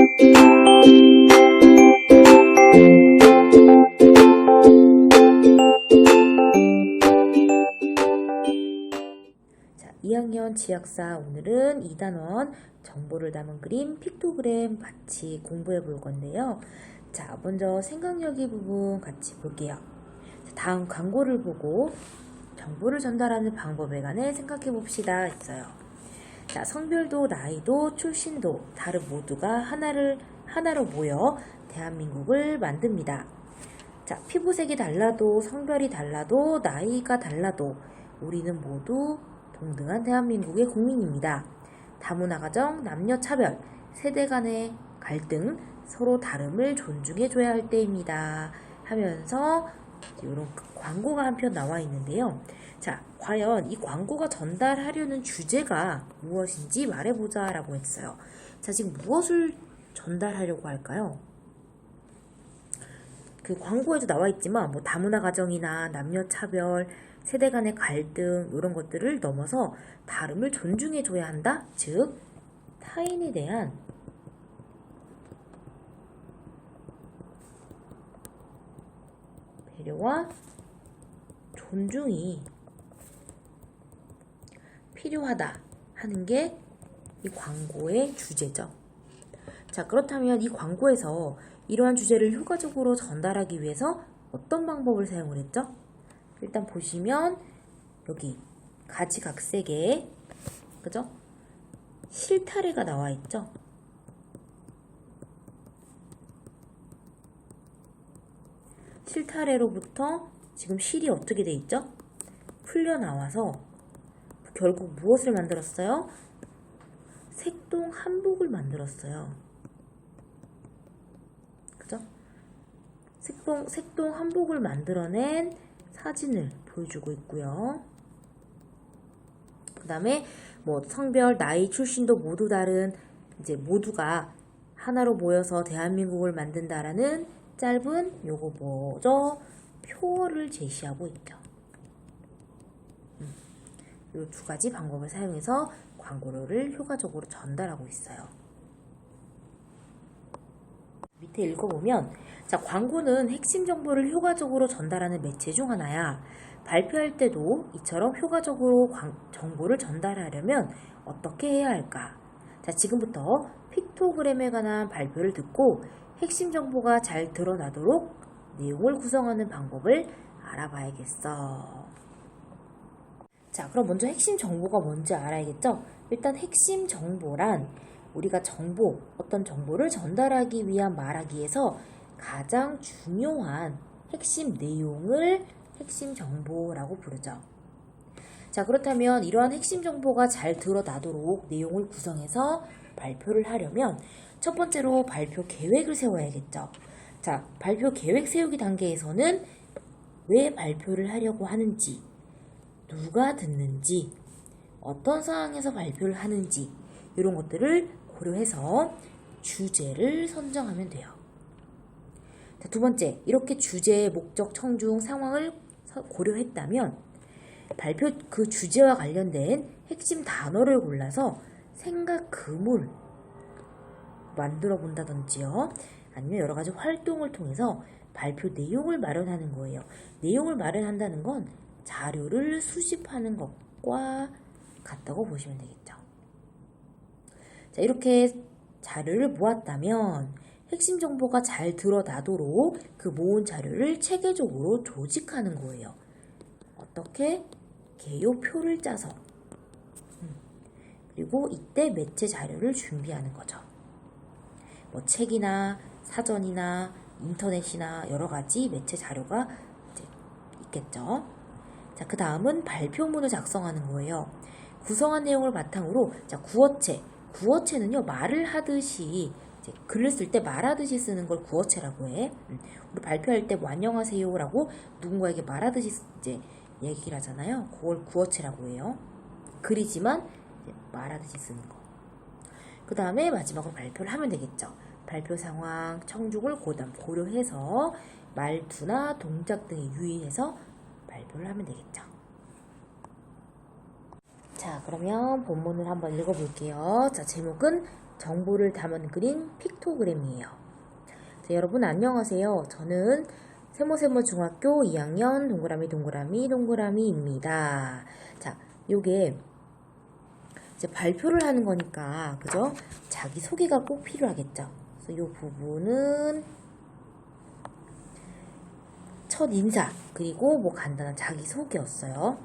자, 2학년 지역사 오늘은 2단원 정보를 담은 그림 픽토그램 같이 공부해 볼 건데요. 자, 먼저 생각력이 부분 같이 볼게요. 자, 다음 광고를 보고 정보를 전달하는 방법에 관해 생각해 봅시다 했어요. 자, 성별도 나이도 출신도 다른 모두가 하나로 모여 대한민국을 만듭니다. 자, 피부색이 달라도 성별이 달라도 나이가 달라도 우리는 모두 동등한 대한민국의 국민입니다. 다문화 가정, 남녀 차별, 세대 간의 갈등, 서로 다름을 존중해줘야 할 때입니다. 하면서 이런 광고가 한편 나와 있는데요. 자, 과연 이 광고가 전달하려는 주제가 무엇인지 말해보자 라고 했어요. 자, 지금 무엇을 전달하려고 할까요? 그 광고에도 나와 있지만 뭐 다문화 가정이나 남녀 차별, 세대 간의 갈등 이런 것들을 넘어서 다름을 존중해줘야 한다. 즉 타인에 대한 배려와 존중이 필요하다 하는 게 이 광고의 주제죠. 자, 그렇다면 이 광고에서 이러한 주제를 효과적으로 전달하기 위해서 어떤 방법을 사용을 했죠? 일단 보시면 여기 가지각색의 그죠? 실타래가 나와 있죠? 실타래로부터 지금 실이 어떻게 돼 있죠? 풀려 나와서 결국 무엇을 만들었어요? 색동 한복을 만들었어요. 그죠? 색동 한복을 만들어낸 사진을 보여주고 있고요. 그 다음에 뭐 성별, 나이, 출신도 모두 다른 이제 모두가 하나로 모여서 대한민국을 만든다라는 짧은 요거 뭐죠? 표어를 제시하고 있죠. 요 두 가지 방법을 사용해서 광고를 효과적으로 전달하고 있어요. 밑에 읽어보면 자, 광고는 핵심 정보를 효과적으로 전달하는 매체 중 하나야. 발표할 때도 이처럼 효과적으로 정보를 전달하려면 어떻게 해야 할까? 자, 지금부터 픽토그램에 관한 발표를 듣고 핵심 정보가 잘 드러나도록 내용을 구성하는 방법을 알아봐야겠어. 자, 그럼 먼저 핵심 정보가 뭔지 알아야겠죠? 일단 핵심 정보란 우리가 어떤 정보를 전달하기 위한 말하기에서 가장 중요한 핵심 내용을 핵심 정보라고 부르죠. 자, 그렇다면 이러한 핵심 정보가 잘 드러나도록 내용을 구성해서 발표를 하려면 첫 번째로 발표 계획을 세워야겠죠. 자, 발표 계획 세우기 단계에서는 왜 발표를 하려고 하는지, 누가 듣는지, 어떤 상황에서 발표를 하는지 이런 것들을 고려해서 주제를 선정하면 돼요. 자, 두 번째, 이렇게 주제의 목적, 청중, 상황을 고려했다면 발표 그 주제와 관련된 핵심 단어를 골라서 생각 그물 만들어 본다든지요. 아니면 여러 가지 활동을 통해서 발표 내용을 마련하는 거예요. 내용을 마련한다는 건 자료를 수집하는 것과 같다고 보시면 되겠죠. 자, 이렇게 자료를 모았다면 핵심 정보가 잘 드러나도록 그 모은 자료를 체계적으로 조직하는 거예요. 어떻게? 개요표를 짜서. 그리고 이때 매체 자료를 준비하는 거죠. 뭐 책이나 사전이나 인터넷이나 여러 가지 매체 자료가 이제 있겠죠. 자, 그 다음은 발표문을 작성하는 거예요. 구성한 내용을 바탕으로 자, 구어체는요 말을 하듯이 이제 글을 쓸 때 말하듯이 쓰는 걸 구어체라고 해. 우리 발표할 때 뭐 안녕하세요라고 누군가에게 말하듯이 이제 얘기를 하잖아요. 그걸 구어체라고 해요. 글이지만 말하듯이 쓰는 거. 그 다음에 마지막으로 발표를 하면 되겠죠. 발표 상황, 청중을 고려해서 말투나 동작 등에 유의해서 발표를 하면 되겠죠. 자, 그러면 본문을 한번 읽어볼게요. 자, 제목은 정보를 담은 그림 픽토그램이에요. 자, 여러분 안녕하세요. 저는 세모세모중학교 2학년 동그라미입니다. 자, 요게 이제 발표를 하는 거니까, 그죠? 자기소개가 꼭 필요하겠죠. 그래서 요 부분은 첫 인사, 그리고 뭐 간단한 자기소개였어요.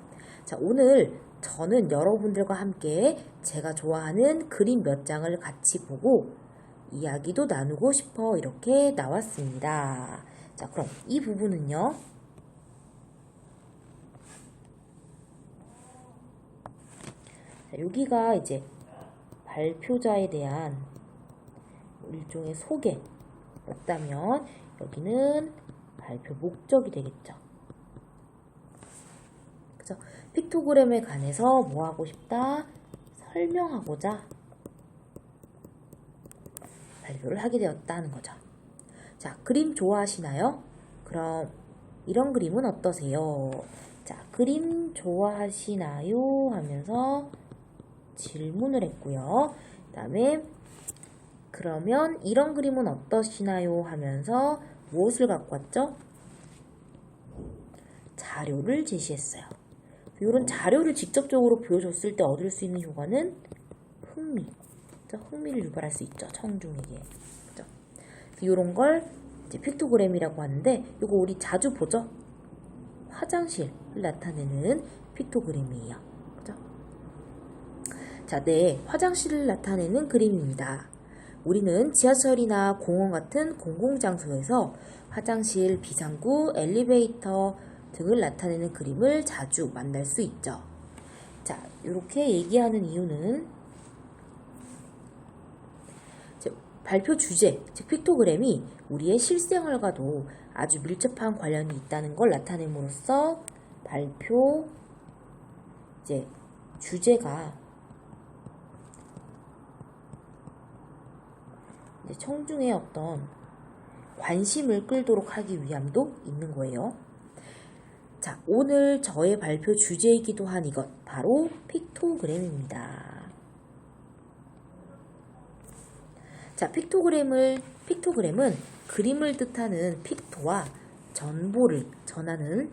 자, 오늘 저는 여러분들과 함께 제가 좋아하는 그림 몇 장을 같이 보고 이야기도 나누고 싶어 이렇게 나왔습니다. 자, 그럼 이 부분은요. 자, 여기가 이제 발표자에 대한 일종의 소개였다면 여기는 발표 목적이 되겠죠. 그죠? 픽토그램에 관해서 뭐 하고 싶다? 설명하고자 발표를 하게 되었다는 거죠. 자, 그림 좋아하시나요? 그럼 이런 그림은 어떠세요? 자, 그림 좋아하시나요? 하면서 질문을 했고요. 그 다음에 그러면 이런 그림은 어떠시나요? 하면서 무엇을 갖고 왔죠? 자료를 제시했어요. 이런 자료를 직접적으로 보여줬을 때 얻을 수 있는 효과는 흥미를 유발할 수 있죠. 청중에게. 그죠? 이런 걸 이제 픽토그램이라고 하는데, 이거 우리 자주 보죠? 화장실을 나타내는 픽토그램이에요. 그죠? 자, 네, 화장실을 나타내는 그림입니다. 우리는 지하철이나 공원 같은 공공장소에서 화장실, 비상구, 엘리베이터 등을 나타내는 그림을 자주 만날 수 있죠. 자, 이렇게 얘기하는 이유는 발표 주제, 즉 픽토그램이 우리의 실생활과도 아주 밀접한 관련이 있다는 걸 나타냄으로써 발표 이제 주제가 이제 청중의 어떤 관심을 끌도록 하기 위함도 있는 거예요. 자, 오늘 저의 발표 주제이기도 한 이것, 바로 픽토그램입니다. 자, 픽토그램은 그림을 뜻하는 픽토와 전보를 전하는,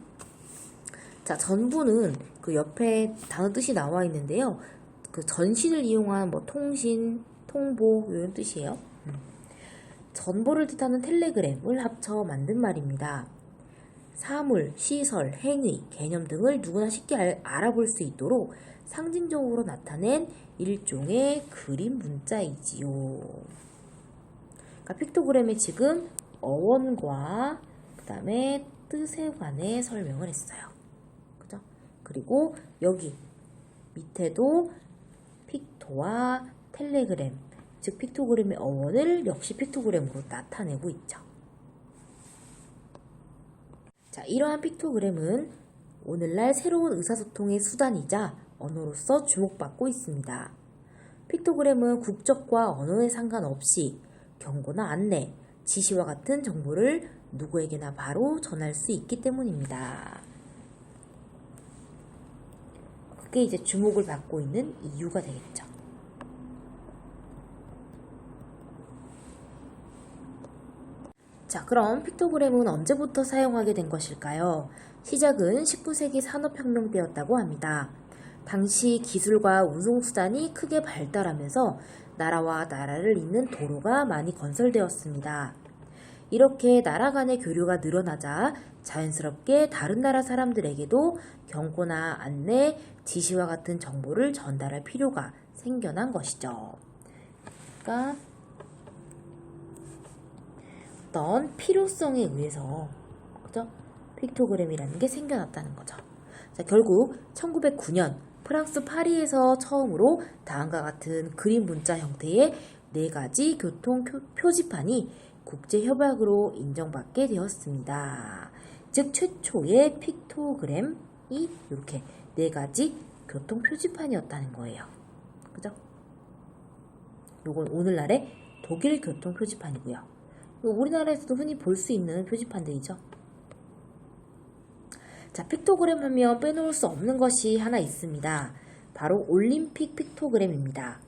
자, 전보는 그 옆에 단어 뜻이 나와 있는데요. 그 전신을 이용한 뭐 통신, 통보 이런 뜻이에요. 전보를 뜻하는 텔레그램을 합쳐 만든 말입니다. 사물, 시설, 행위, 개념 등을 누구나 쉽게 알아볼 수 있도록 상징적으로 나타낸 일종의 그림 문자이지요. 그러니까 픽토그램에 지금 어원과 그 다음에 뜻에 관해 설명을 했어요. 그죠? 그리고 여기 밑에도 픽토와 텔레그램, 즉 픽토그램의 어원을 역시 픽토그램으로 나타내고 있죠. 자, 이러한 픽토그램은 오늘날 새로운 의사소통의 수단이자 언어로서 주목받고 있습니다. 픽토그램은 국적과 언어에 상관없이 경고나 안내, 지시와 같은 정보를 누구에게나 바로 전할 수 있기 때문입니다. 그게 이제 주목을 받고 있는 이유가 되겠죠. 자, 그럼 픽토그램은 언제부터 사용하게 된 것일까요? 시작은 19세기 산업혁명 때였다고 합니다. 당시 기술과 운송수단이 크게 발달하면서 나라와 나라를 잇는 도로가 많이 건설되었습니다. 이렇게 나라 간의 교류가 늘어나자 자연스럽게 다른 나라 사람들에게도 경고나 안내, 지시와 같은 정보를 전달할 필요가 생겨난 것이죠. 그러니까 어떤 필요성에 의해서, 그죠? 픽토그램이라는 게 생겨났다는 거죠. 자, 결국 1909년 프랑스 파리에서 처음으로 다음과 같은 그림 문자 형태의 4가지 교통 표지판이 국제협약으로 인정받게 되었습니다. 즉 최초의 픽토그램이 이렇게 4가지 교통 표지판이었다는 거예요. 그죠? 요건 오늘날의 독일 교통 표지판이고요. 우리나라에서도 흔히 볼 수 있는 표지판들이죠. 자, 픽토그램 하면 빼놓을 수 없는 것이 하나 있습니다. 바로 올림픽 픽토그램입니다.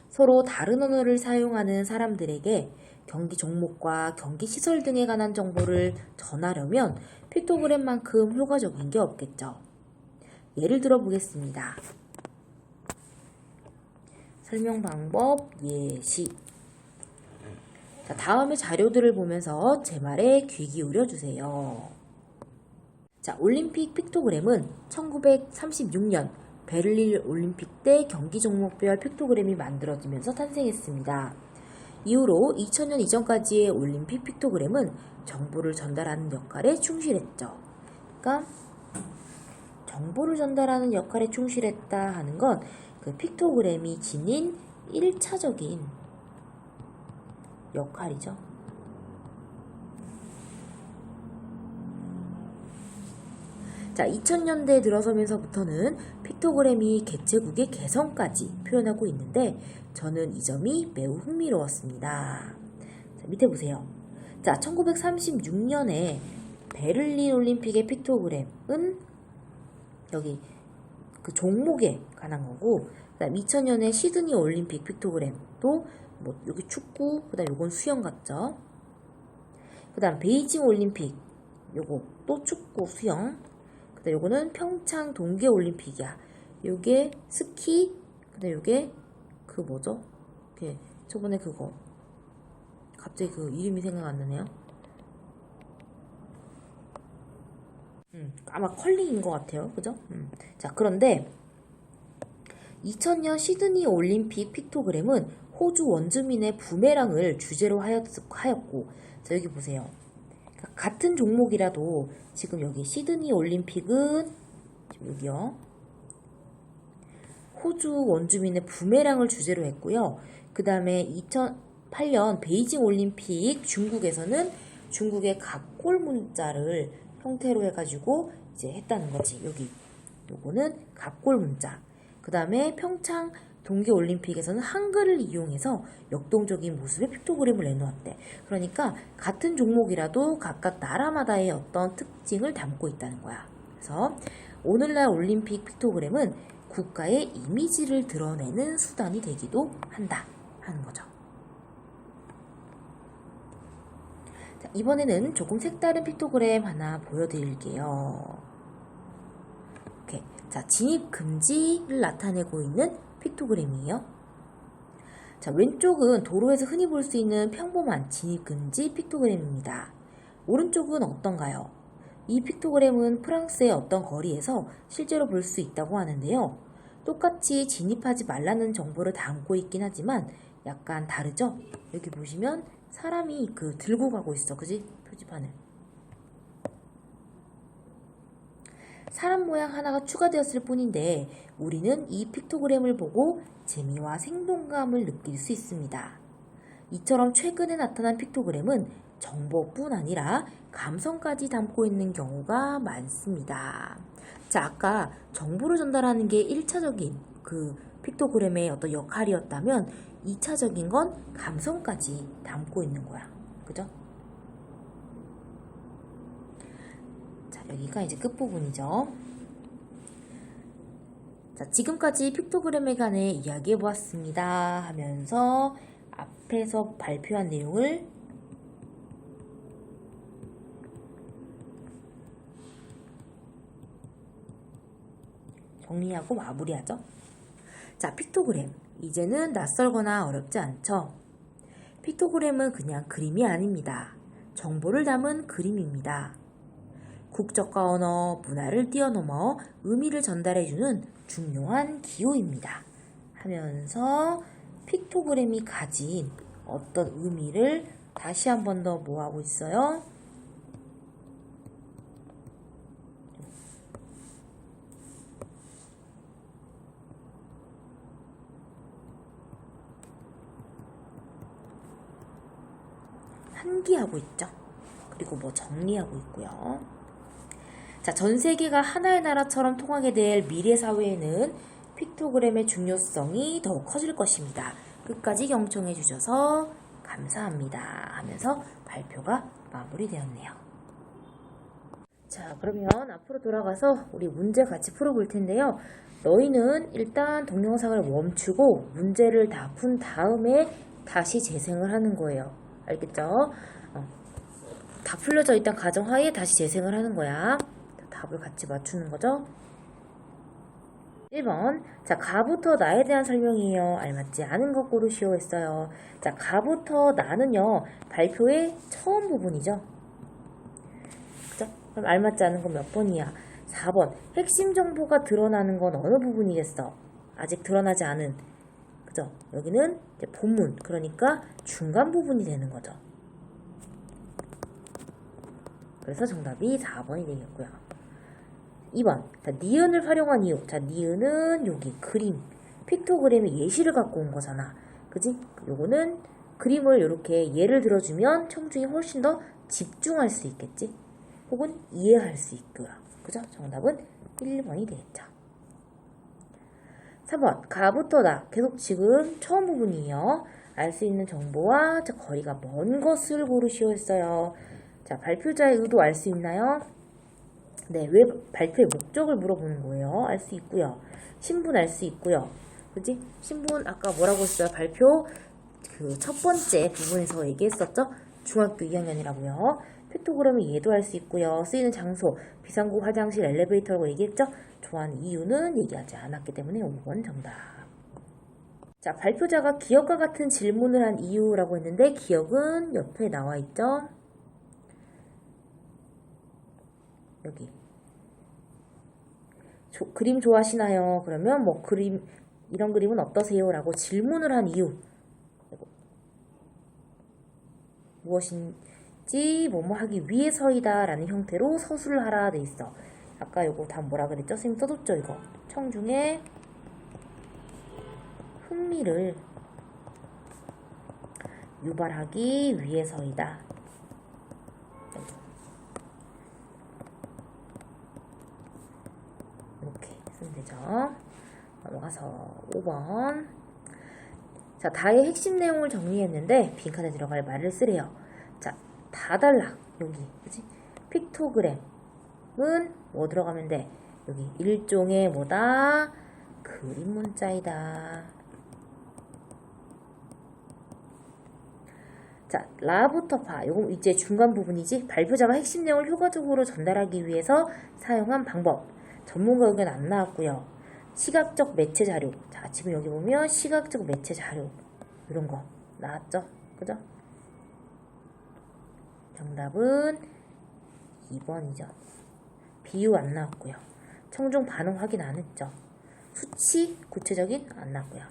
서로 다른 언어를 사용하는 사람들에게 경기 종목과 경기 시설 등에 관한 정보를 전하려면 픽토그램만큼 효과적인 게 없겠죠. 예를 들어 보겠습니다. 설명 방법 예시. 자, 다음의 자료들을 보면서 제 말에 귀 기울여 주세요. 자, 올림픽 픽토그램은 1936년 베를린 올림픽 때 경기 종목별 픽토그램이 만들어지면서 탄생했습니다. 이후로 2000년 이전까지의 올림픽 픽토그램은 정보를 전달하는 역할에 충실했죠. 그러니까 정보를 전달하는 역할에 충실했다 하는 건 그 픽토그램이 지닌 1차적인 역할이죠. 자, 2000년대에 들어서면서부터는 픽토그램이 개체국의 개성까지 표현하고 있는데 저는 이 점이 매우 흥미로웠습니다. 자, 밑에 보세요. 자, 1936년에 베를린 올림픽의 픽토그램은 여기 그 종목에 관한 거고, 그다음 2000년에 시드니 올림픽 픽토그램도 뭐 여기 축구, 그다음 요건 수영 같죠. 그다음 베이징 올림픽 요거 또 축구, 수영. 그다음 요거는 평창 동계 올림픽이야. 요게 스키, 그다음 요게 그 뭐죠? 저번에 그거 갑자기 그 이름이 생각 안 나네요. 아마 컬링인 것 같아요. 그죠? 자, 그런데 2000년 시드니 올림픽 픽토그램은 호주 원주민의 부메랑을 주제로 하였고, 자, 여기 보세요. 그러니까 같은 종목이라도 지금 여기 시드니 올림픽은 여기요. 호주 원주민의 부메랑을 주제로 했고요. 그 다음에 2008년 베이징 올림픽 중국에서는 중국의 각골 문자를 형태로 해가지고 이제 했다는 거지. 여기 요거는 각골 문자. 그 다음에 평창 동계올림픽에서는 한글을 이용해서 역동적인 모습의 픽토그램을 내놓았대. 그러니까 같은 종목이라도 각각 나라마다의 어떤 특징을 담고 있다는 거야. 그래서 오늘날 올림픽 픽토그램은 국가의 이미지를 드러내는 수단이 되기도 한다 하는 거죠. 자, 이번에는 조금 색다른 픽토그램 하나 보여드릴게요. 오케이. 자, 진입 금지를 나타내고 있는 픽토그램이에요. 자, 왼쪽은 도로에서 흔히 볼 수 있는 평범한 진입 금지 픽토그램입니다. 오른쪽은 어떤가요? 이 픽토그램은 프랑스의 어떤 거리에서 실제로 볼 수 있다고 하는데요. 똑같이 진입하지 말라는 정보를 담고 있긴 하지만 약간 다르죠? 여기 보시면 사람이 들고 가고 있어. 그지? 표지판을. 사람 모양 하나가 추가되었을 뿐인데 우리는 이 픽토그램을 보고 재미와 생동감을 느낄 수 있습니다. 이처럼 최근에 나타난 픽토그램은 정보뿐 아니라 감성까지 담고 있는 경우가 많습니다. 자, 아까 정보를 전달하는 게 1차적인 그 픽토그램의 어떤 역할이었다면 2차적인 건 감성까지 담고 있는 거야. 그죠? 자, 여기가 이제 끝부분이죠. 자, 지금까지 픽토그램에 관해 이야기해 보았습니다 하면서 앞에서 발표한 내용을 정리하고 마무리하죠. 자, 픽토그램. 이제는 낯설거나 어렵지 않죠. 픽토그램은 그냥 그림이 아닙니다. 정보를 담은 그림입니다. 국적과 언어, 문화를 뛰어넘어 의미를 전달해주는 중요한 기호입니다. 하면서 픽토그램이 가진 어떤 의미를 다시 한 번 더 뭐하고 있어요? 환기하고 있죠. 그리고 뭐 정리하고 있고요. 자, 전 세계가 하나의 나라처럼 통하게 될 미래 사회에는 픽토그램의 중요성이 더욱 커질 것입니다. 끝까지 경청해 주셔서 감사합니다 하면서 발표가 마무리되었네요. 자, 그러면 앞으로 돌아가서 우리 문제 같이 풀어볼 텐데요. 너희는 일단 동영상을 멈추고 문제를 다 푼 다음에 다시 재생을 하는 거예요. 알겠죠? 다 풀려져 있던 가정하에 다시 재생을 하는 거야. 답을 같이 맞추는 거죠. 1번. 자, 가부터 나에 대한 설명이에요. 알맞지 않은 것 고르시오 했어요. 자, 가부터 나는요, 발표의 처음 부분이죠. 그죠? 그럼 알맞지 않은 건 몇 번이야? 4번. 핵심 정보가 드러나는 건 어느 부분이겠어? 아직 드러나지 않은. 그죠? 여기는 이제 본문. 그러니까 중간 부분이 되는 거죠. 그래서 정답이 4번이 되겠고요. 2번. 자, 니은을 활용한 이유. 자, 니은은 여기 그림, 픽토그램의 예시를 갖고 온 거잖아. 그지? 요거는 그림을 이렇게 예를 들어주면 청중이 훨씬 더 집중할 수 있겠지? 혹은 이해할 수 있고요. 그죠? 정답은 1번이 되겠죠. 3번. 가부터 나. 계속 지금 처음 부분이에요. 알 수 있는 정보와 거리가 먼 것을 고르시오 했어요. 자, 발표자의 의도 알 수 있나요? 네, 왜 발표의 목적을 물어보는 거예요. 알 수 있고요. 신분 알 수 있고요. 그지? 신분 아까 뭐라고 했어요? 발표 그 첫 번째 부분에서 얘기했었죠? 중학교 2학년이라고요. 픽토그램의 예도 알 수 있고요. 쓰이는 장소, 비상구, 화장실, 엘리베이터라고 얘기했죠? 좋아하는 이유는 얘기하지 않았기 때문에 5번 정답. 자, 발표자가 기억과 같은 질문을 한 이유라고 했는데 기억은 옆에 나와 있죠? 여기. 그림 좋아하시나요? 그러면 뭐 이런 그림은 어떠세요? 라고 질문을 한 이유. 무엇인지 뭐뭐 하기 위해서이다 라는 형태로 서술을 하라 돼 있어. 아까 요거 다 뭐라 그랬죠? 선생님 써뒀죠 이거. 청중의 흥미를 유발하기 위해서이다. 이렇게 쓰면 되죠. 넘어가서 5번. 자, 다의 핵심 내용을 정리했는데 빈칸에 들어갈 말을 쓰래요. 자, 다 달라. 여기. 그치? 픽토그램은 뭐 들어가면 돼? 여기 일종의 뭐다? 그림 문자이다. 자, 라부터 파. 요거 이제 중간 부분이지. 발표자가 핵심 내용을 효과적으로 전달하기 위해서 사용한 방법. 전문가 의견 안 나왔고요. 시각적 매체 자료. 자, 지금 여기 보면 시각적 매체 자료. 이런 거 나왔죠? 그죠? 정답은 2번이죠. 비유 안 나왔고요. 청중 반응 확인 안 했죠. 수치 구체적인 안 나왔고요.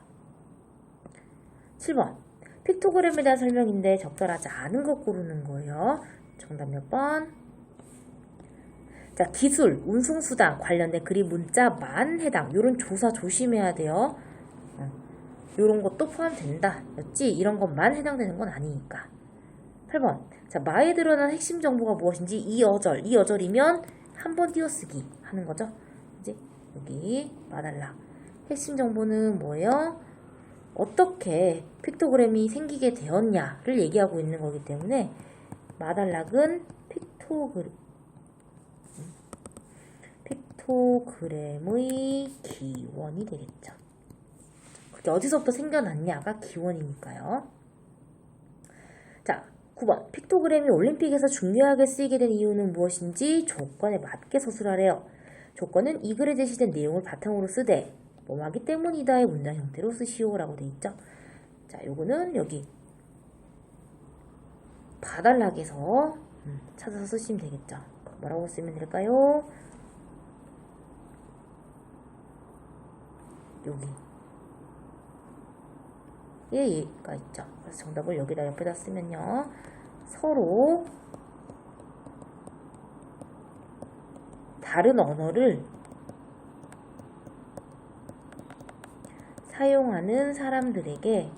7번. 픽토그램에 대한 설명인데 적절하지 않은 것 고르는 거예요. 정답 몇 번? 자, 기술, 운송수단 관련된 그림 문자만 해당. 요런 조사 조심해야 돼요. 요런 것도 포함된다. 였지? 이런 것만 해당되는 건 아니니까. 8번. 자, 마에 드러난 핵심 정보가 무엇인지 이 어절이면 한 번 띄어쓰기 하는 거죠. 이제 여기 마달라. 핵심 정보는 뭐예요? 어떻게 픽토그램이 생기게 되었냐를 얘기하고 있는 거기 때문에 픽토그램의 기원이 되겠죠. 그게 어디서부터 생겨났냐가 기원이니까요. 자, 9번. 픽토그램이 올림픽에서 중요하게 쓰이게 된 이유는 무엇인지 조건에 맞게 서술하래요. 조건은 이 글에 제시된 내용을 바탕으로 쓰되 뭐하기 때문이다의 문장 형태로 쓰시오라고 돼 있죠. 자, 요거는 여기 바달락에서 찾아서 쓰시면 되겠죠. 뭐라고 쓰면 될까요? 여기 얘가 있죠. 그래서 정답을 여기다 옆에다 쓰면요. 서로 다른 언어를 사용하는 사람들에게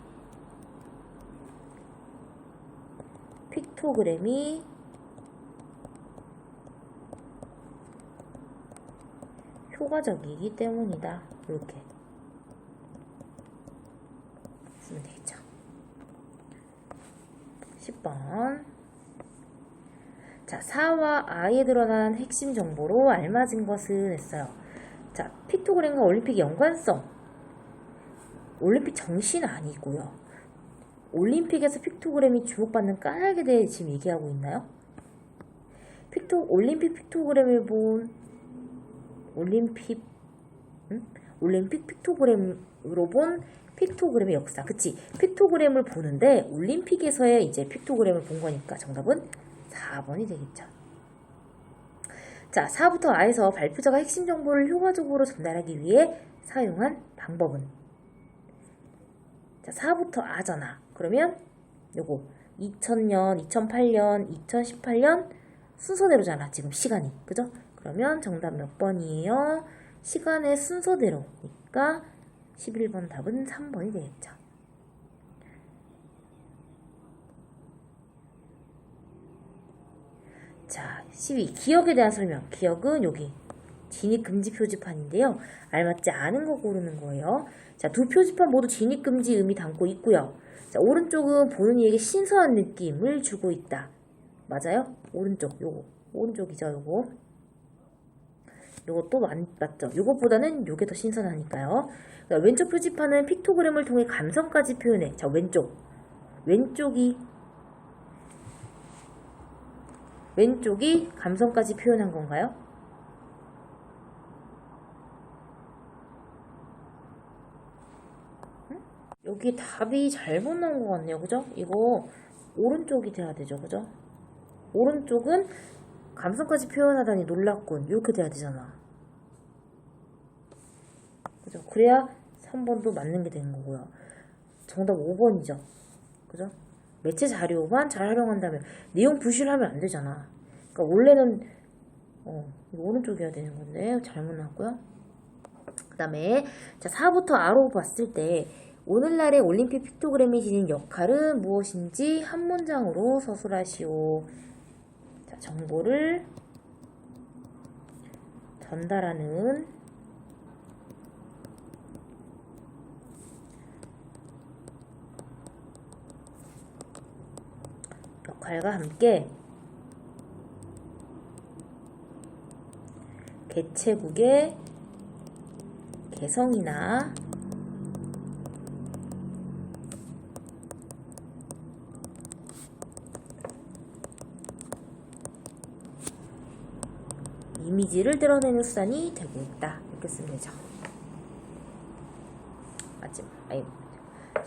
픽토그램이 효과적이기 때문이다. 이렇게 쓰면 되겠죠. 10번. 자, 사와 아에 드러난 핵심 정보로 알맞은 것은 했어요. 자, 픽토그램과 올림픽의 연관성. 올림픽 정시는 아니고요. 올림픽에서 픽토그램이 주목받는 까닭에 대해 지금 얘기하고 있나요? 올림픽 픽토그램을 본 올림픽 픽토그램으로 본 픽토그램의 역사. 그치? 픽토그램을 보는데 올림픽에서의 이제 픽토그램을 본 거니까 정답은 4번이 되겠죠. 자, 4부터 I에서 발표자가 핵심 정보를 효과적으로 전달하기 위해 사용한 방법은? 자, 4부터 A잖아. 그러면 요거 2000년, 2008년, 2018년 순서대로잖아. 지금 시간이. 그죠? 그러면 정답 몇 번이에요? 시간의 순서대로니까 11번 답은 3번이 되겠죠. 자, 12. 기억에 대한 설명. 기억은 여기 진입금지 표지판인데요. 알맞지 않은 거 고르는 거예요. 자, 두 표지판 모두 진입금지 의미 담고 있고요. 자, 오른쪽은 보는 이에게 신선한 느낌을 주고 있다. 맞아요? 오른쪽, 요거. 오른쪽이죠, 요거. 요것도 맞죠? 요것보다는 요게 더 신선하니까요. 왼쪽 표지판은 픽토그램을 통해 감성까지 표현해. 자, 왼쪽이 감성까지 표현한 건가요? 여기 답이 잘못 나온 것 같네요. 그죠? 이거 오른쪽이 돼야 되죠. 그죠? 오른쪽은 감성까지 표현하다니 놀랍군. 이렇게 돼야 되잖아. 그죠? 그래야 3번도 맞는 게 되는 거고요. 정답 5번이죠. 그죠? 매체 자료만 잘 활용한다면 내용 부실하면 안 되잖아. 그러니까 원래는 이거 오른쪽이어야 되는 건데 잘못 나왔고요. 그 다음에 자 4부터 R로 봤을 때 오늘날의 올림픽 픽토그램이 지닌 역할은 무엇인지 한 문장으로 서술하시오. 자, 정보를 전달하는 역할과 함께 개최국의 개성이나 이미지를 드러내는 수단이 되고 있다. 이렇게 쓰면 되죠. 마지막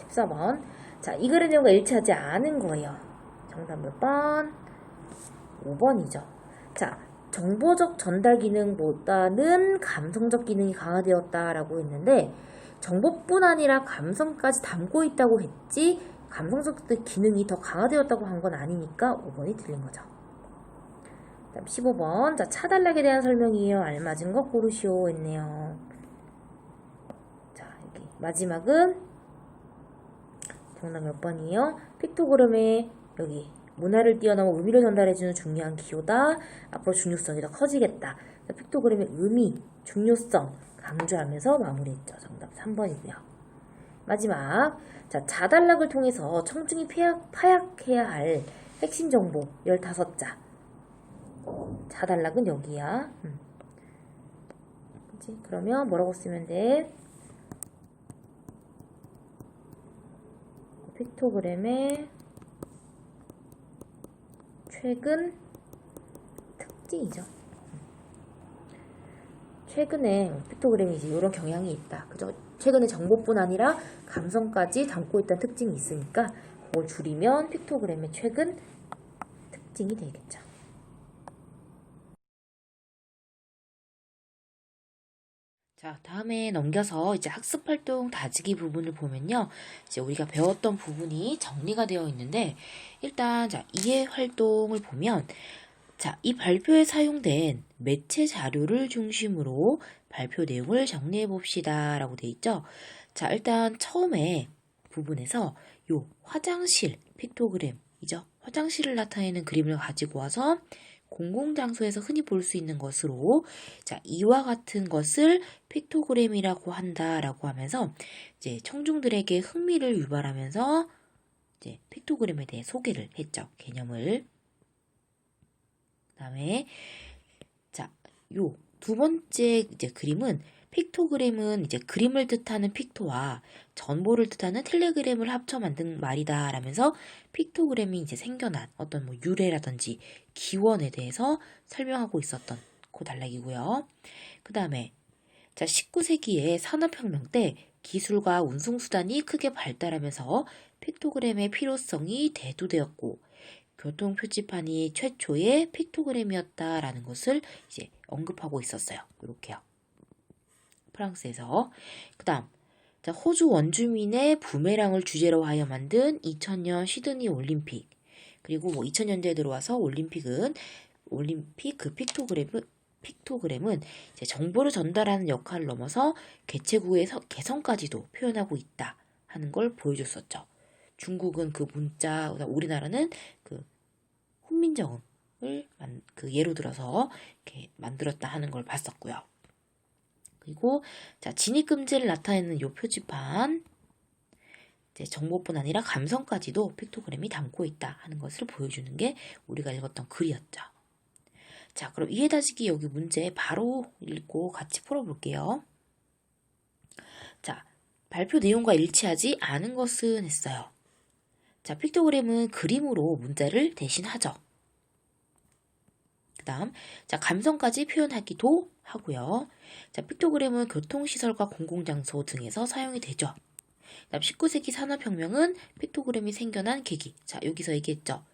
14번. 자, 이 글의 내용과 일치하지 않은 거예요. 정답 몇 번? 5번이죠. 자, 정보적 전달 기능보다는 감성적 기능이 강화되었다라고 했는데 정보뿐 아니라 감성까지 담고 있다고 했지 감성적 기능이 더 강화되었다고 한 건 아니니까 5번이 틀린 거죠. 다음 15번. 자, 차단락에 대한 설명이에요. 알맞은 거 고르시오 했네요. 자, 여기 마지막은 정답 몇 번이에요? 픽토그램에 여기 문화를 뛰어넘어 의미를 전달해주는 중요한 기호다. 앞으로 중요성이 더 커지겠다. 자, 픽토그램의 의미, 중요성 강조하면서 마무리했죠. 정답 3번이고요. 마지막. 자, 자단락을 통해서 청중이 파악해야 할 핵심 정보 15자. 자단락은 여기야. 그치? 그러면 뭐라고 쓰면 돼? 픽토그램의 최근 특징이죠. 최근에 픽토그램이 이제 이런 경향이 있다. 그죠? 최근에 정보뿐 아니라 감성까지 담고 있다는 특징이 있으니까 그걸 줄이면 픽토그램의 최근 특징이 되겠죠. 자, 다음에 넘겨서 이제 학습활동 다지기 부분을 보면요. 이제 우리가 배웠던 부분이 정리가 되어 있는데, 일단, 자, 이해 활동을 보면, 자, 이 발표에 사용된 매체 자료를 중심으로 발표 내용을 정리해 봅시다. 라고 되어 있죠. 자, 일단 처음에 부분에서 요 화장실 픽토그램이죠. 화장실을 나타내는 그림을 가지고 와서 공공장소에서 흔히 볼 수 있는 것으로 자, 이와 같은 것을 픽토그램이라고 한다라고 하면서 이제 청중들에게 흥미를 유발하면서 이제 픽토그램에 대해 소개를 했죠. 개념을. 그다음에 자, 요 두 번째 이제 그림은 픽토그램은 이제 그림을 뜻하는 픽토와 정보를 뜻하는 텔레그램을 합쳐 만든 말이다 라면서 픽토그램이 이제 생겨난 어떤 뭐 유래라든지 기원에 대해서 설명하고 있었던 그 단락이고요. 그 다음에 자, 19세기의 산업혁명 때 기술과 운송수단이 크게 발달하면서 픽토그램의 필요성이 대두되었고 교통표지판이 최초의 픽토그램이었다라는 것을 이제 언급하고 있었어요. 이렇게요. 프랑스에서. 그 다음, 자, 호주 원주민의 부메랑을 주제로 하여 만든 2000년 시드니 올림픽. 그리고 뭐 2000년대에 들어와서 올림픽 그 픽토그램은 이제 정보를 전달하는 역할을 넘어서 개체구의 개성까지도 표현하고 있다 하는 걸 보여줬었죠. 중국은 그 문자, 우리나라는 그 훈민정음을 그 예로 들어서 이렇게 만들었다 하는 걸 봤었고요. 그리고 자, 진입금지를 나타내는 요 표지판, 이제 정보뿐 아니라 감성까지도 픽토그램이 담고 있다 하는 것을 보여주는 게 우리가 읽었던 글이었죠. 자, 그럼 이해다지기 여기 문제 바로 읽고 같이 풀어볼게요. 자, 발표 내용과 일치하지 않은 것은 했어요. 자, 픽토그램은 그림으로 문자를 대신하죠. 그 다음, 자, 감성까지 표현하기도 하고요. 자, 픽토그램은 교통시설과 공공장소 등에서 사용이 되죠. 그 다음, 19세기 산업혁명은 픽토그램이 생겨난 계기. 자, 여기서 얘기했죠.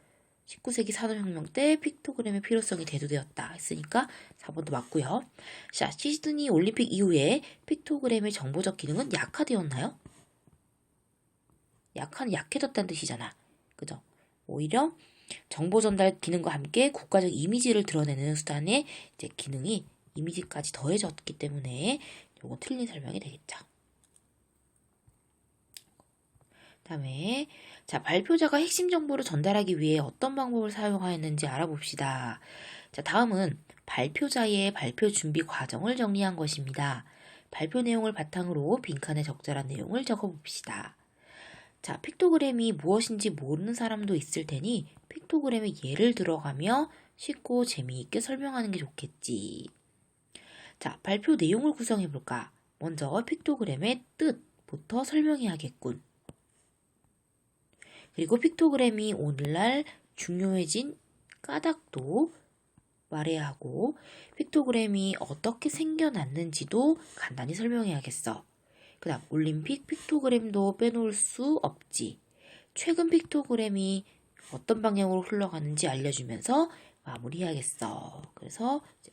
19세기 산업혁명 때 픽토그램의 필요성이 대두되었다 했으니까 4번도 맞고요. 자, 시드니 올림픽 이후에 픽토그램의 정보적 기능은 약화되었나요? 약해졌다는 뜻이잖아. 그죠? 오히려 정보 전달 기능과 함께 국가적 이미지를 드러내는 수단의 이제 기능이 이미지까지 더해졌기 때문에 이거 틀린 설명이 되겠죠. 다음에 자, 발표자가 핵심 정보를 전달하기 위해 어떤 방법을 사용하였는지 알아봅시다. 자, 다음은 발표자의 발표 준비 과정을 정리한 것입니다. 발표 내용을 바탕으로 빈칸에 적절한 내용을 적어봅시다. 자, 픽토그램이 무엇인지 모르는 사람도 있을 테니 픽토그램의 예를 들어가며 쉽고 재미있게 설명하는 게 좋겠지. 자, 발표 내용을 구성해볼까? 먼저 픽토그램의 뜻부터 설명해야겠군. 그리고 픽토그램이 오늘날 중요해진 까닭도 말해야 하고 픽토그램이 어떻게 생겨났는지도 간단히 설명해야겠어. 그 다음 올림픽 픽토그램도 빼놓을 수 없지. 최근 픽토그램이 어떤 방향으로 흘러가는지 알려주면서 마무리해야겠어. 그래서 이제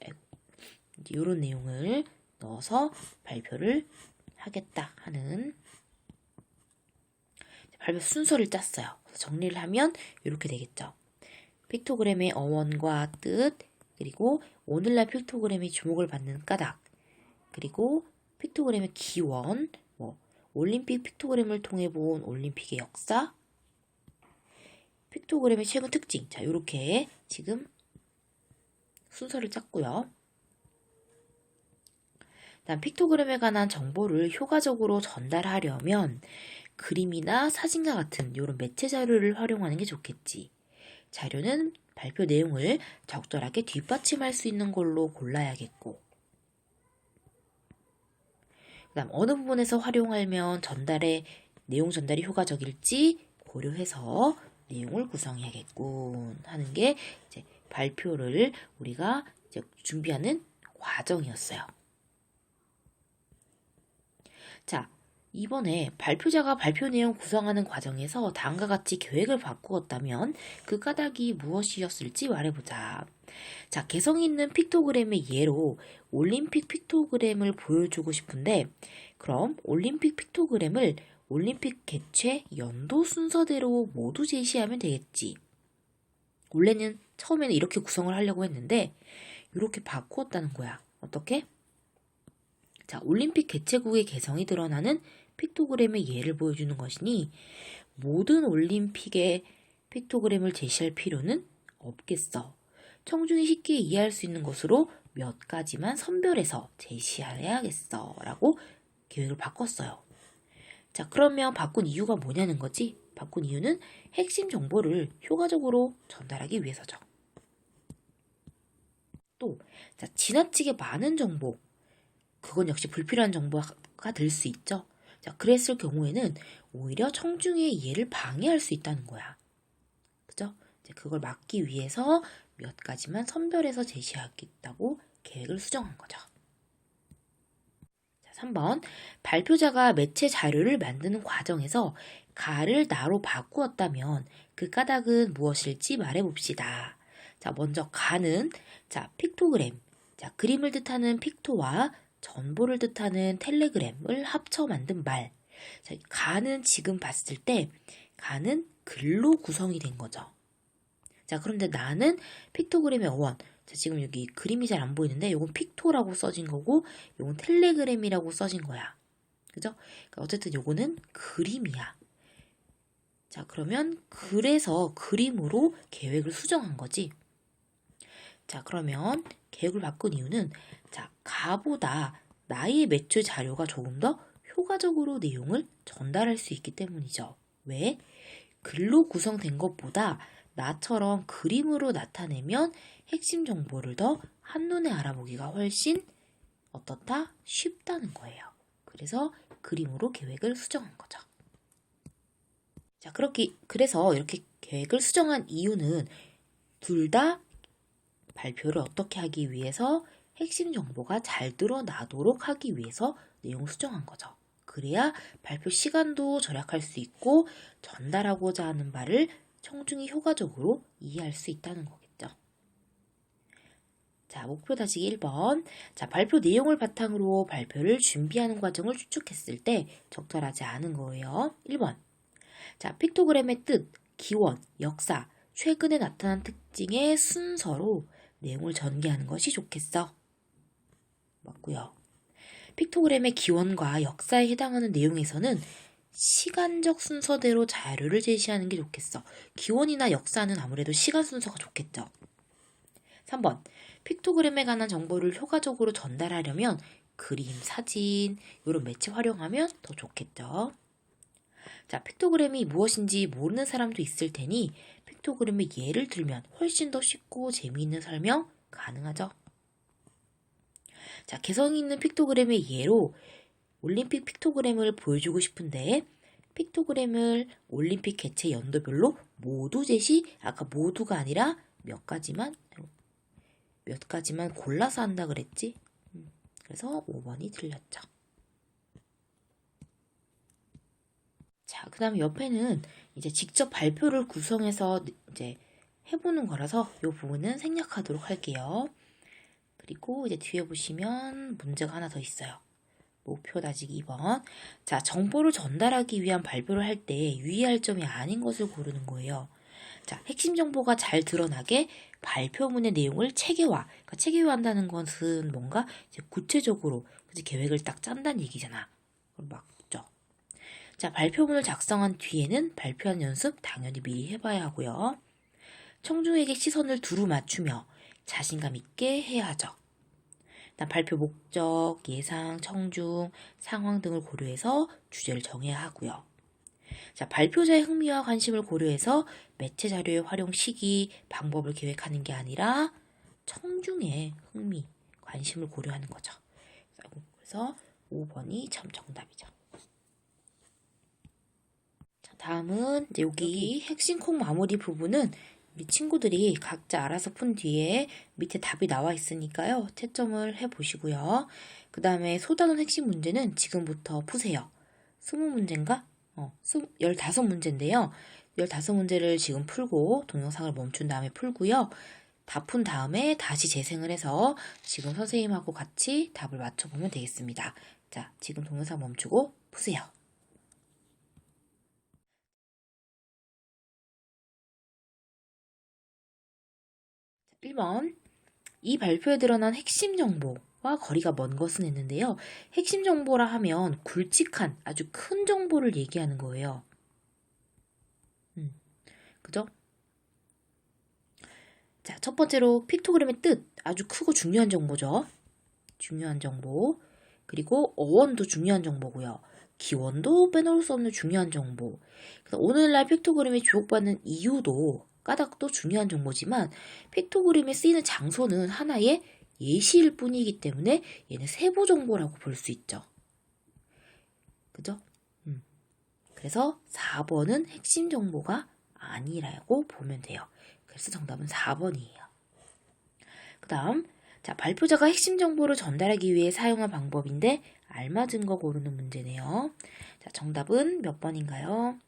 이런 내용을 넣어서 발표를 하겠다 하는 발표 순서를 짰어요. 정리를 하면 이렇게 되겠죠. 픽토그램의 어원과 뜻, 그리고 오늘날 픽토그램이 주목을 받는 까닭, 그리고 픽토그램의 기원, 올림픽 픽토그램을 통해 본 올림픽의 역사, 픽토그램의 최근 특징. 자, 이렇게 지금 순서를 짰고요. 다음 픽토그램에 관한 정보를 효과적으로 전달하려면 그림이나 사진과 같은 이런 매체 자료를 활용하는 게 좋겠지. 자료는 발표 내용을 적절하게 뒷받침할 수 있는 걸로 골라야겠고, 그 다음 어느 부분에서 활용하면 내용 전달이 효과적일지 고려해서 내용을 구성해야겠군 하는 게 이제 발표를 우리가 이제 준비하는 과정이었어요. 자, 이번에 발표자가 발표 내용 구성하는 과정에서 다음과 같이 계획을 바꾸었다면 그 까닭이 무엇이었을지 말해보자. 자, 개성 있는 픽토그램의 예로 올림픽 픽토그램을 보여주고 싶은데 그럼 올림픽 픽토그램을 올림픽 개최 연도 순서대로 모두 제시하면 되겠지. 원래는 처음에는 이렇게 구성을 하려고 했는데 이렇게 바꾸었다는 거야. 어떻게? 자, 올림픽 개최국의 개성이 드러나는 픽토그램의 예를 보여주는 것이니 모든 올림픽의 픽토그램을 제시할 필요는 없겠어. 청중이 쉽게 이해할 수 있는 것으로 몇 가지만 선별해서 제시해야겠어 라고 계획을 바꿨어요. 자, 그러면 바꾼 이유가 뭐냐는 거지? 바꾼 이유는 핵심 정보를 효과적으로 전달하기 위해서죠. 또, 자, 지나치게 많은 정보, 그건 역시 불필요한 정보가 될 수 있죠. 자, 그랬을 경우에는 오히려 청중의 이해를 방해할 수 있다는 거야. 그죠? 이제 그걸 막기 위해서 몇 가지만 선별해서 제시하겠다고 계획을 수정한 거죠. 자, 3번. 발표자가 매체 자료를 만드는 과정에서 가를 나로 바꾸었다면 그 까닭은 무엇일지 말해봅시다. 자, 먼저 가는 자, 픽토그램. 자, 그림을 뜻하는 픽토와 전보를 뜻하는 텔레그램을 합쳐 만든 말. 자, 가는 지금 봤을 때 가는 글로 구성이 된 거죠. 자, 그런데 나는 픽토그램의 어원. 자, 지금 여기 그림이 잘 안 보이는데 이건 픽토라고 써진 거고 이건 텔레그램이라고 써진 거야. 그죠? 그러니까 어쨌든 요거는 그림이야. 자, 그러면 그래서 그림으로 계획을 수정한 거지. 자, 그러면 계획을 바꾼 이유는 자, 가보다 나의 매체 자료가 조금 더 효과적으로 내용을 전달할 수 있기 때문이죠. 왜? 글로 구성된 것보다 나처럼 그림으로 나타내면 핵심 정보를 더 한눈에 알아보기가 훨씬 어떻다? 쉽다는 거예요. 그래서 그림으로 계획을 수정한 거죠. 자, 그래서 이렇게 계획을 수정한 이유는 둘 다 발표를 어떻게 하기 위해서 핵심 정보가 잘 드러나도록 하기 위해서 내용을 수정한 거죠. 그래야 발표 시간도 절약할 수 있고 전달하고자 하는 바를 청중이 효과적으로 이해할 수 있다는 거겠죠. 자, 목표 다지기 1번. 자, 발표 내용을 바탕으로 발표를 준비하는 과정을 추측했을 때 적절하지 않은 거예요. 1번. 자, 픽토그램의 뜻, 기원, 역사, 최근에 나타난 특징의 순서로 내용을 전개하는 것이 좋겠어. 맞고요. 픽토그램의 기원과 역사에 해당하는 내용에서는 시간적 순서대로 자료를 제시하는 게 좋겠어. 기원이나 역사는 아무래도 시간 순서가 좋겠죠. 3번. 픽토그램에 관한 정보를 효과적으로 전달하려면 그림, 사진 이런 매체 활용하면 더 좋겠죠. 자, 픽토그램이 무엇인지 모르는 사람도 있을 테니 픽토그램의 예를 들면 훨씬 더 쉽고 재미있는 설명 가능하죠. 자, 개성 있는 픽토그램의 예로 올림픽 픽토그램을 보여주고 싶은데 픽토그램을 올림픽 개최 연도별로 모두 아까 모두가 아니라 몇 가지만 골라서 한다 그랬지? 그래서 5번이 틀렸죠. 자, 그 다음에 옆에는 이제 직접 발표를 구성해서 이제 해보는 거라서 이 부분은 생략하도록 할게요. 그리고 이제 뒤에 보시면 문제가 하나 더 있어요. 목표 다지기 2번. 자, 정보를 전달하기 위한 발표를 할 때 유의할 점이 아닌 것을 고르는 거예요. 자, 핵심 정보가 잘 드러나게 발표문의 내용을 체계화. 그러니까 체계화한다는 것은 뭔가 이제 구체적으로 계획을 딱 짠다는 얘기잖아. 그럼 맞죠? 자, 발표문을 작성한 뒤에는 발표한 연습 당연히 미리 해봐야 하고요. 청중에게 시선을 두루 맞추며 자신감 있게 해야 하죠. 발표 목적, 예상, 청중, 상황 등을 고려해서 주제를 정해야 하고요. 자, 발표자의 흥미와 관심을 고려해서 매체 자료의 활용 시기, 방법을 계획하는 게 아니라 청중의 흥미, 관심을 고려하는 거죠. 그래서 5번이 참 정답이죠. 자, 다음은 이제 여기 핵심 콕 마무리 부분은 우리 친구들이 각자 알아서 푼 뒤에 밑에 답이 나와 있으니까요. 채점을 해보시고요. 그 다음에 쏟아놓은 핵심 문제는 지금부터 푸세요. 20문제인가? 15문제인데요. 15문제를 지금 풀고 동영상을 멈춘 다음에 풀고요. 다 푼 다음에 다시 재생을 해서 지금 선생님하고 같이 답을 맞춰보면 되겠습니다. 자, 지금 동영상 멈추고 푸세요. 1번. 이 발표에 드러난 핵심 정보와 거리가 먼 것은 했는데요. 핵심 정보라 하면 굵직한 아주 큰 정보를 얘기하는 거예요. 그죠? 자, 첫 번째로 픽토그램의 뜻, 아주 크고 중요한 정보죠. 중요한 정보. 그리고 어원도 중요한 정보고요. 기원도 빼놓을 수 없는 중요한 정보. 그래서 오늘날 픽토그램이 주목받는 이유도 까닭도 중요한 정보지만 픽토그램이 쓰이는 장소는 하나의 예시일 뿐이기 때문에 얘는 세부 정보라고 볼 수 있죠. 그죠? 그래서 4번은 핵심 정보가 아니라고 보면 돼요. 그래서 정답은 4번이에요. 그 다음, 자, 발표자가 핵심 정보를 전달하기 위해 사용한 방법인데 알맞은 거 고르는 문제네요. 자, 정답은 몇 번인가요?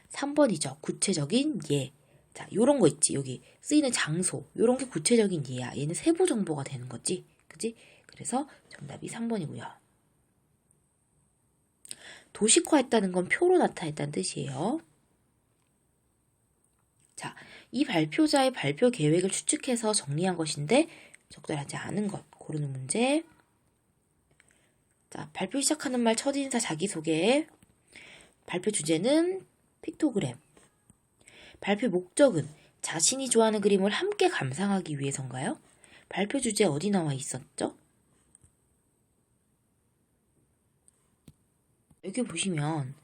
3번이죠. 구체적인 예. 자, 요런 거 있지. 여기 쓰이는 장소. 요런 게 구체적인 예야. 얘는 세부 정보가 되는 거지. 그지? 그래서 정답이 3번이고요. 도식화했다는 건 표로 나타냈다는 뜻이에요. 자, 이 발표자의 발표 계획을 추측해서 정리한 것인데 적절하지 않은 것 고르는 문제. 자, 발표 시작하는 말 첫인사 자기소개. 발표 주제는 픽토그램. 발표 목적은 자신이 좋아하는 그림을 함께 감상하기 위해서인가요? 발표 주제 어디 나와 있었죠? 여기 보시면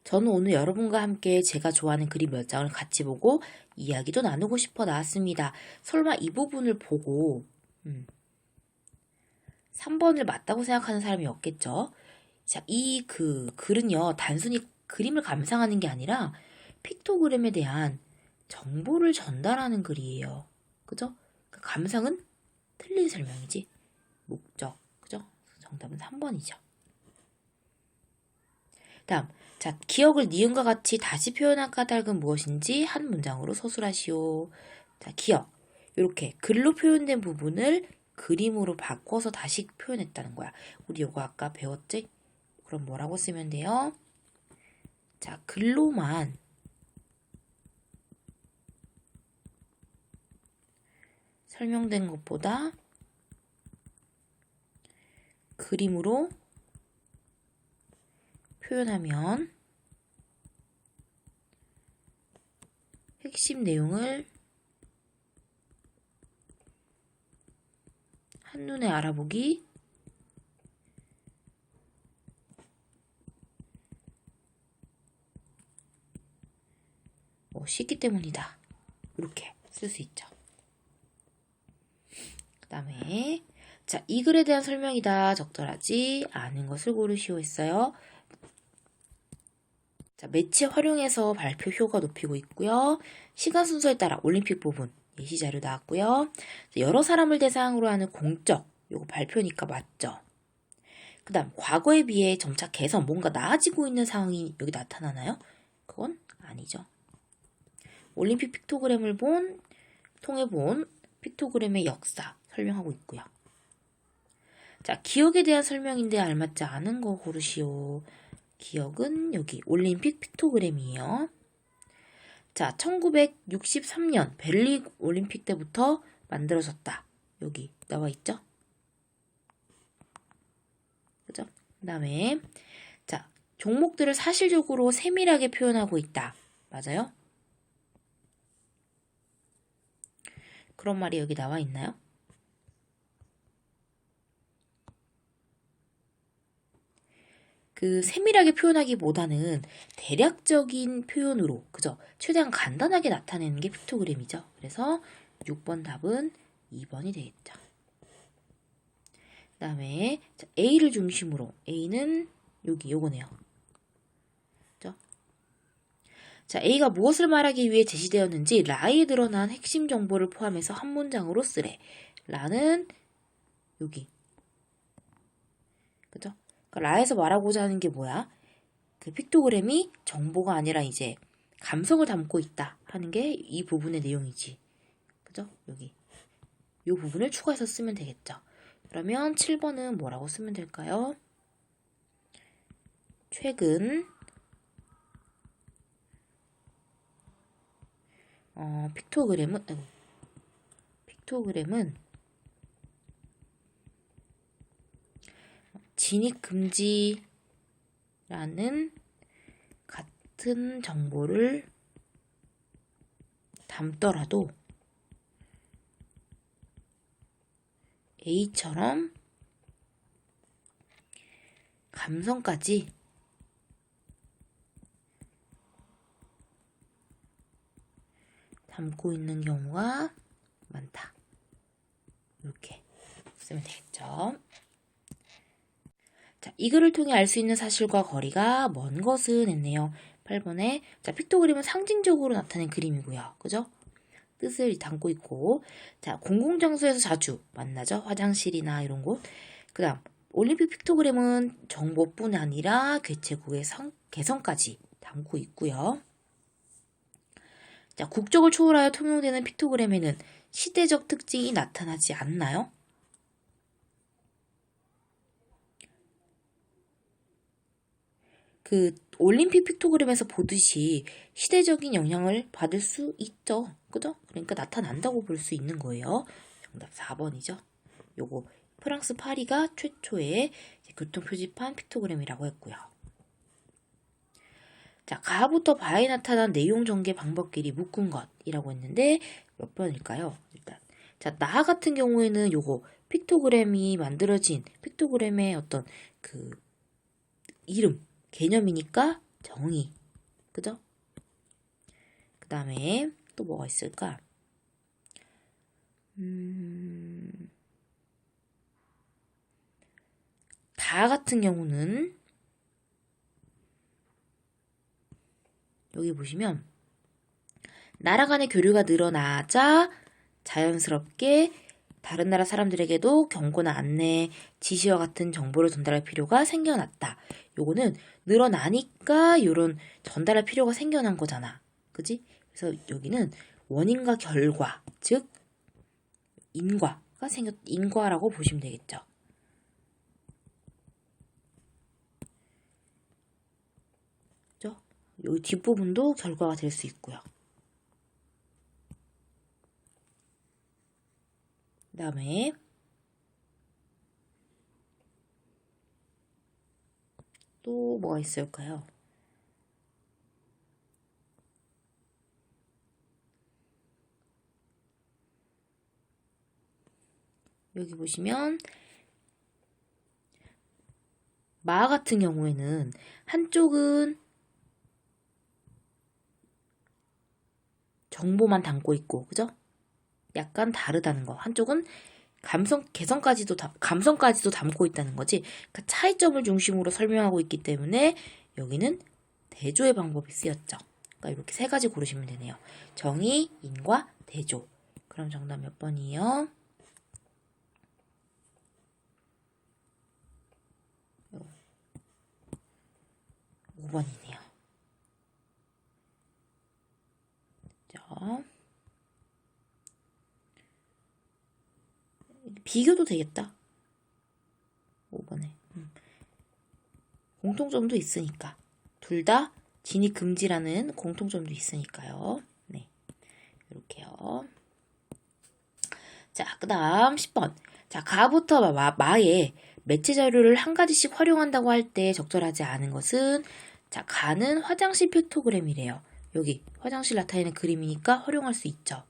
저는 오늘 여러분과 함께 제가 좋아하는 그림 몇 장을 같이 보고 이야기도 나누고 싶어 나왔습니다. 설마 이 부분을 보고 3번을 맞다고 생각하는 사람이 없겠죠? 자, 이 글은요, 단순히 그림을 감상하는 게 아니라 픽토그램에 대한 정보를 전달하는 글이에요. 그죠? 그 감상은 틀린 설명이지. 목적, 그죠? 정답은 3번이죠. 다음, 자, 기억을 니은과 같이 다시 표현한 까닭은 무엇인지 한 문장으로 서술하시오. 자, 기억. 이렇게 글로 표현된 부분을 그림으로 바꿔서 다시 표현했다는 거야. 우리 이거 아까 배웠지? 그럼 뭐라고 쓰면 돼요? 자, 글로만 설명된 것보다 그림으로 표현하면 핵심 내용을 한눈에 알아보기 쉽기 때문이다. 이렇게 쓸 수 있죠. 그 다음에 자, 이 글에 대한 설명이다. 적절하지 않은 것을 고르시오 했어요. 자, 매체 활용해서 발표 효과 높이고 있고요. 시간 순서에 따라 올림픽 부분 예시 자료 나왔고요. 여러 사람을 대상으로 하는 공적 요거 발표니까 맞죠. 그 다음 과거에 비해 점차 개선 뭔가 나아지고 있는 상황이 여기 나타나나요? 그건 아니죠. 올림픽 픽토그램을 통해 본 픽토그램의 역사 설명하고 있고요. 자, 기억에 대한 설명인데 알맞지 않은 거 고르시오. 기억은 여기 올림픽 픽토그램이에요. 자, 1963년 벨리 올림픽 때부터 만들어졌다. 여기 나와 있죠? 그죠? 그 다음에 자, 종목들을 사실적으로 세밀하게 표현하고 있다. 맞아요? 그런 말이 여기 나와 있나요? 그 세밀하게 표현하기보다는 대략적인 표현으로, 그죠? 최대한 간단하게 나타내는 게 픽토그램이죠. 그래서 6번 답은 2번이 되겠죠. 그 다음에 A를 중심으로, A는 여기 요거네요. 그죠? 자, A가 무엇을 말하기 위해 제시되었는지 라에 드러난 핵심 정보를 포함해서 한 문장으로 쓰래. 라는 여기. 그죠? 그러니까 라에서 말하고자 하는 게 뭐야? 그 픽토그램이 정보가 아니라 이제 감성을 담고 있다 하는 게 이 부분의 내용이지. 그죠? 여기. 이 부분을 추가해서 쓰면 되겠죠. 그러면 7번은 뭐라고 쓰면 될까요? 최근 픽토그램은 진입 금지라는 같은 정보를 담더라도 A처럼 감성까지 담고 있는 경우가 많다. 쓰면 되겠죠. 자, 이 글을 통해 알 수 있는 사실과 거리가 먼 것은 했네요. 8번에 자, 픽토그램은 상징적으로 나타낸 그림이고요. 그죠? 뜻을 담고 있고 자, 공공장소에서 자주 만나죠. 화장실이나 이런 곳. 그 다음 올림픽 픽토그램은 정보뿐 아니라 개최국의 개성까지 담고 있고요. 자, 국적을 초월하여 통용되는 픽토그램에는 시대적 특징이 나타나지 않나요? 그 올림픽 픽토그램에서 보듯이 시대적인 영향을 받을 수 있죠. 그죠? 그러니까 나타난다고 볼 수 있는 거예요. 정답 4번이죠. 요거 프랑스 파리가 최초의 교통표지판 픽토그램이라고 했고요. 자, 가부터 바에 나타난 내용 전개 방법끼리 묶은 것이라고 했는데 몇 번일까요? 일단 자, 나 같은 경우에는 요거 픽토그램이 만들어진 픽토그램의 어떤 그 이름 개념이니까 정의. 그죠? 그 다음에 또 뭐가 있을까? 다 같은 경우는 여기 보시면 나라 간의 교류가 늘어나자 자연스럽게 다른 나라 사람들에게도 경고나 안내, 지시와 같은 정보를 전달할 필요가 생겨났다. 요거는 늘어나니까 이런 전달할 필요가 생겨난 거잖아. 그지? 그래서 여기는 원인과 결과, 즉 인과라고 보시면 되겠죠. 그죠? 여기 뒷부분도 결과가 될 수 있고요. 그 다음에 또 뭐가 있을까요? 여기 보시면 마 같은 경우에는 한쪽은 정보만 담고 있고, 그죠? 약간 다르다는 거. 한쪽은 감성까지도 담고 있다는 거지. 그러니까 차이점을 중심으로 설명하고 있기 때문에 여기는 대조의 방법이 쓰였죠. 그러니까 이렇게 세 가지 고르시면 되네요. 정의, 인과, 대조. 그럼 정답 몇 번이에요? 5번이네요. 자, 비교도 되겠다. 5번에. 공통점도 있으니까. 둘 다 진입 금지라는 공통점도 있으니까요. 네. 이렇게요. 자, 그 다음 10번. 자, 가부터 마에 매체 자료를 한 가지씩 활용한다고 할 때 적절하지 않은 것은 자, 가는 화장실 픽토그램이래요. 여기 화장실 나타내는 그림이니까 활용할 수 있죠.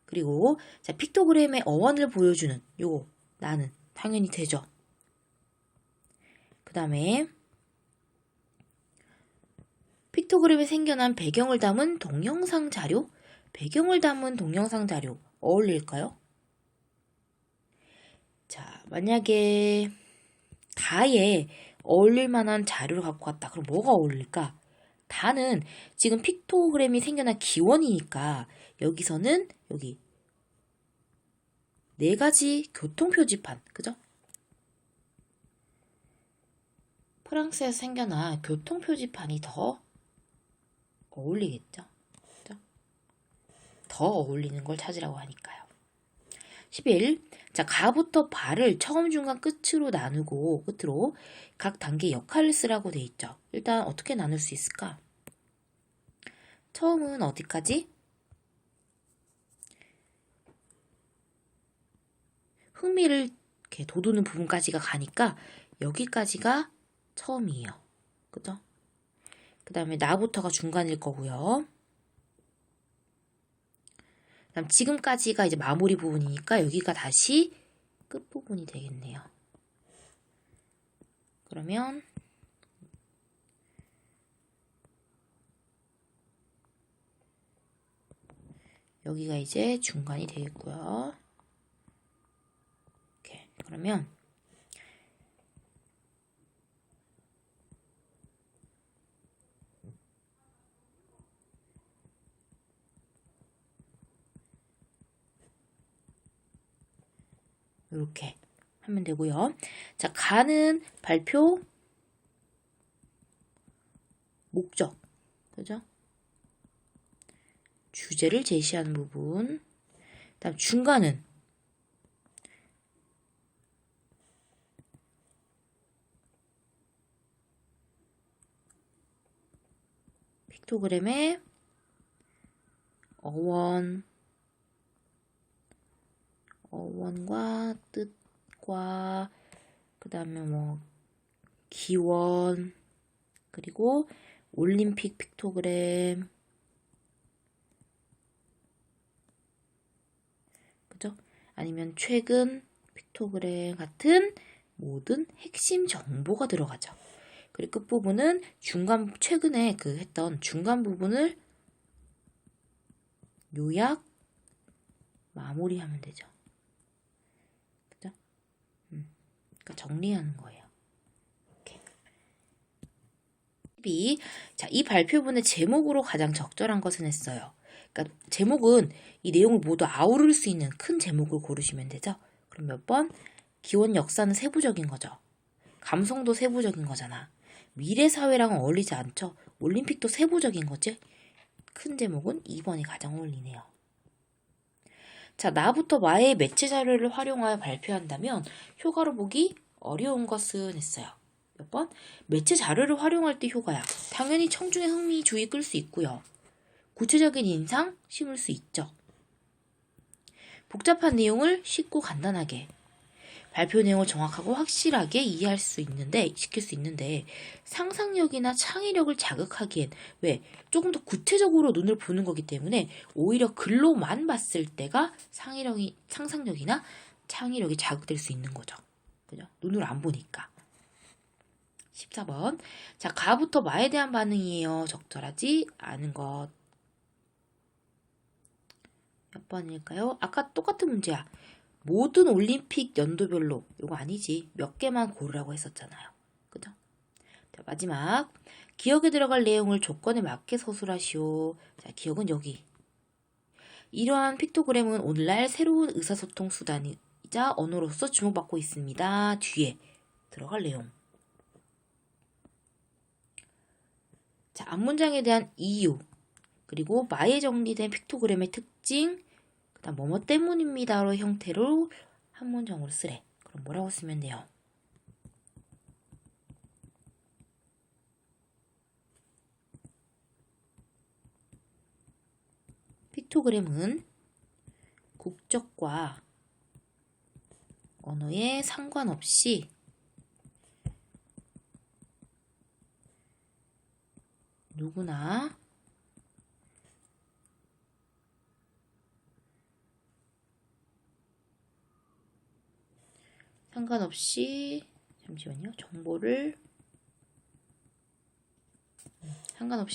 그리고 자, 픽토그램의 어원을 보여주는 요거 나는 당연히 되죠. 그 다음에 픽토그램에 생겨난 배경을 담은 동영상 자료? 배경을 담은 동영상 자료 어울릴까요? 자, 만약에 다에 어울릴 만한 자료를 갖고 왔다. 그럼 뭐가 어울릴까? 다는 지금 픽토그램이 생겨난 기원이니까 여기서는 여기 네 가지 교통표지판, 그죠? 프랑스에서 생겨난 교통표지판이 더 어울리겠죠? 그죠? 더 어울리는 걸 찾으라고 하니까요. 11. 자, 가부터 발을 처음, 중간, 끝으로 나누고 끝으로 각 단계 역할을 쓰라고 돼 있죠. 일단 어떻게 나눌 수 있을까? 처음은 어디까지? 흥미를 이렇게 돋우는 부분까지가 가니까 여기까지가 처음이에요. 그죠? 그 다음에 나부터가 중간일 거고요. 그다음 지금까지가 이제 마무리 부분이니까 여기가 다시 끝부분이 되겠네요. 그러면 여기가 이제 중간이 되겠고요. 이렇게. 그러면 이렇게 하면 되고요. 자, 가는 발표 목적, 그죠? 주제를 제시하는 부분. 그다음 중간은 픽토그램의 어원과 뜻과 그다음에 뭐 기원, 그리고 올림픽 픽토그램, 그죠? 아니면 최근 픽토그램 같은 모든 핵심 정보가 들어가죠. 그리고 끝부분은 최근에 했던 중간 부분을 요약, 마무리하면 되죠. 그죠? 그러니까 정리하는 거예요. 이렇게. 자, 이 발표문의 제목으로 가장 적절한 것은 했어요. 그러니까 제목은 이 내용을 모두 아우를 수 있는 큰 제목을 고르시면 되죠. 그럼 몇 번? 기원 역사는 세부적인 거죠. 감성도 세부적인 거잖아. 미래 사회랑은 어울리지 않죠. 올림픽도 세부적인 거지. 큰 제목은 2번이 가장 어울리네요. 자, 나부터 마의 매체 자료를 활용하여 발표한다면 효과로 보기 어려운 것은 했어요. 몇 번? 매체 자료를 활용할 때 효과야. 당연히 청중의 흥미, 주의 끌 수 있고요. 구체적인 인상 심을 수 있죠. 복잡한 내용을 쉽고 간단하게, 발표 내용을 정확하고 확실하게 이해할 수 있는데, 시킬 수 있는데, 상상력이나 창의력을 자극하기엔, 왜? 조금 더 구체적으로 눈을 보는 거기 때문에, 오히려 글로만 봤을 때가 상상력이나 창의력이 자극될 수 있는 거죠. 그죠? 눈으로 안 보니까. 14번. 자, 가부터 마에 대한 반응이에요. 적절하지 않은 것. 몇 번일까요? 아까 똑같은 문제야. 모든 올림픽 연도별로, 이거 아니지. 몇 개만 고르라고 했었잖아요. 그죠? 자, 마지막. 기억에 들어갈 내용을 조건에 맞게 서술하시오. 자, 기억은 여기. 이러한 픽토그램은 오늘날 새로운 의사소통 수단이자 언어로서 주목받고 있습니다. 뒤에 들어갈 내용. 자, 앞문장에 대한 이유, 그리고 마에 정리된 픽토그램의 특징, 그 다음 뭐뭐 때문입니다로 형태로 한 문장으로 쓰래. 그럼 뭐라고 쓰면 돼요? 픽토그램은 국적과 언어에 상관없이 누구나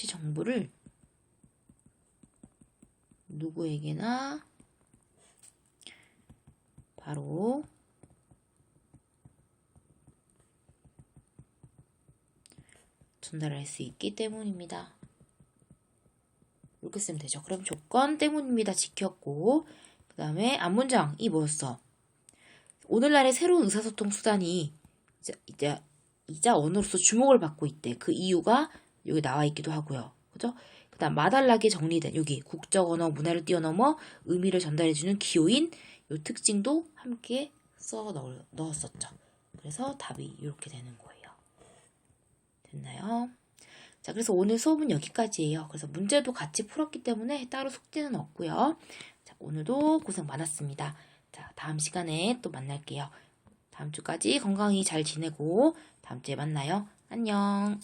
정보를 누구에게나 바로 전달할 수 있기 때문입니다. 이렇게 쓰면 되죠. 그럼 조건 때문입니다. 지켰고, 그 다음에 앞문장이 뭐였어? 오늘날의 새로운 의사소통 수단이 이제 언어로서 주목을 받고 있대. 그 이유가 여기 나와 있기도 하고요. 그죠? 그 다음 맛달나게 정리된 여기 국적 언어 문화를 뛰어넘어 의미를 전달해주는 기호인 요 특징도 함께 넣었었죠. 그래서 답이 이렇게 되는 거예요. 됐나요? 자, 그래서 오늘 수업은 여기까지예요. 그래서 문제도 같이 풀었기 때문에 따로 숙제는 없고요. 자, 오늘도 고생 많았습니다. 자, 다음 시간에 또 만날게요. 다음 주까지 건강히 잘 지내고 다음 주에 만나요. 안녕.